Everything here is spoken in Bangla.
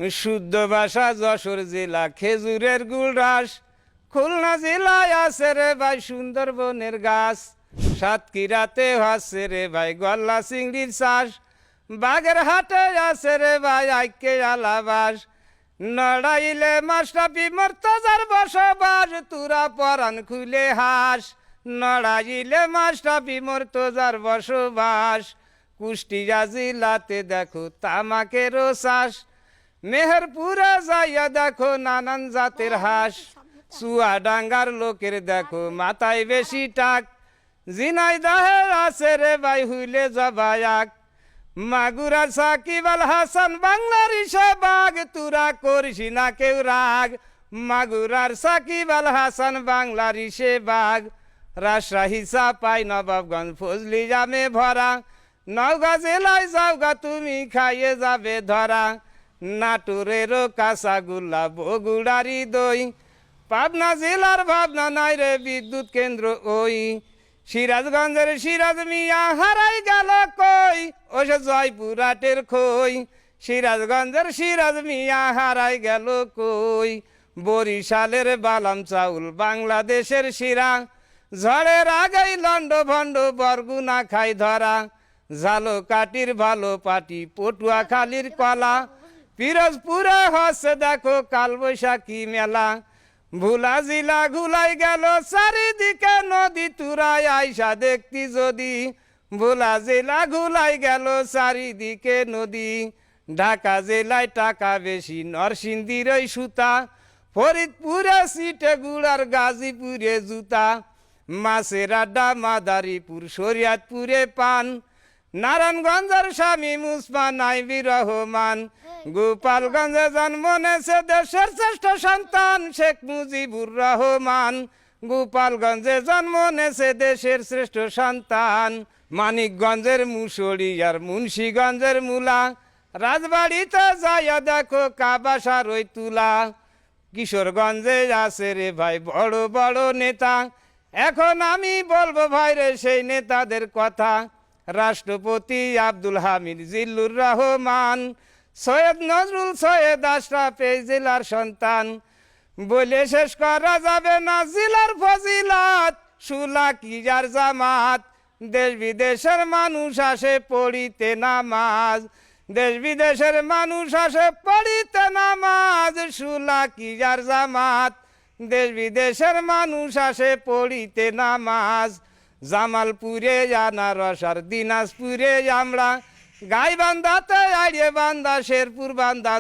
শুদ্ধ ভাষা যশোর জেলা খেজুরের গুড় রাস। খুলনা জেলায় আছে রে ভাই সুন্দরবনের গাছ। সাতক্ষীরাতে আছে রে ভাই গল্লা চিংড়ির চাষ। বাগেরহাটে আছে রে ভাই আইকে আলাবাস। নড়াইলে মাস্টাপি মর্তজার বসবাস, তুরা পরাণ খুলে হাস। নড়াইলে মাস্টাপি মর্তজার বসবাস। কুষ্টিয়া জেলাতে দেখো তামাকেরও চাষ। মেহেরপুরে যাইয়া দেখো নানান জাতের হাঁস। চুয়াডাঙ্গার লোকের দেখো মাথায় বেশি টাক। ঝিনাইদহে আছে রে ভাই হুইলে জবায়াক। মাগুরা সাকিব আল হাসান বাংলার ইশাবাগ, তুরা করিস না কেউ রাগ। মাগুরার সাকিব আল হাসান বাংলার ইশাবাগ। রাজশাহী চাপাই নবাবগঞ্জ ফজলি জামে ভরা। নওগাঁ জেলায় যাওগা তুমি খাইয়ে যাবে ধরা। নাটোরেরও কাঁচাগুল্লা বগুড়ারি দই। পাবনা জেলার ভাবনা নাই রে বিদ্যুৎ কেন্দ্র ওই। সিরাজগঞ্জের সিরাজ মিয়া হারাই গেল কই, ওসে জয়পুরহাটের খই। সিরাজগঞ্জের সিরাজ মিয়া হারাই গেল কই। বরিশালের বালাম চাউল বাংলাদেশের শিরা। ঝড়ের আগেই লন্ড ভণ্ড বরগুনা খাই ধরা। ঝালকাঠির ভালো পাটি পটুয়াখালীর কলা। পিরোজপুরে হচ্ছে দেখো কালবৈশাখী মেলা। ভোলা জিলা ঘুলাই গেল চারিদিকে নদী, তুরাই আইসা দেখতি যদি। ভোলা জেলা ঘুলাই গেল চারিদিকে নদী। ঢাকা জেলায় টাকা বেশি নরসিংদীর ওই সুতা। ফরিদপুরে সিটে গুড়ার গাজীপুরে জুতা। মাছের আড্ডা মাদারীপুর শরিয়তপুরে পান। নারায়ণগঞ্জের স্বামী মুসমান আইবি রহমান। গোপালগঞ্জে জন্ম নেছে দেশের শ্রেষ্ঠ সন্তান শেখ মুজিবুর রহমান। গোপালগঞ্জে জন্ম নেছে দেশের শ্রেষ্ঠ সন্তান। মানিকগঞ্জের মুসড়ি আর মুন্সিগঞ্জের মূলা। রাজবাড়িতে যাইয়া দেখো কাবাসার ওই তুলা। কিশোরগঞ্জে আছে রে ভাই বড় বড় নেতা। এখন আমি বলবো ভাই রে সেই নেতাদের কথা। রাষ্ট্রপতি আব্দুল হামিদ জিল্লুর রহমান। সৈয়দ নজরুল সৈয়দ আশরাফ এই জেলার সন্তান। বলে শেষ করা যাবে না জেলার ফজিলাত। সুলা কিজার জামাত। দেশ বিদেশের মানুষ আসে পড়িতে নামাজ। দেশ বিদেশের মানুষ আসে পড়িতে নামাজ। সুলা কিজার জামাত। দেশ বিদেশের মানুষ আসে পড়িতে নামাজ। জামালপুরে আনারস আর দিনাজপুরে আমরা। গাইবান্ধাতে আড়িয়ে বান্ধা শেরপুর বান্ধা।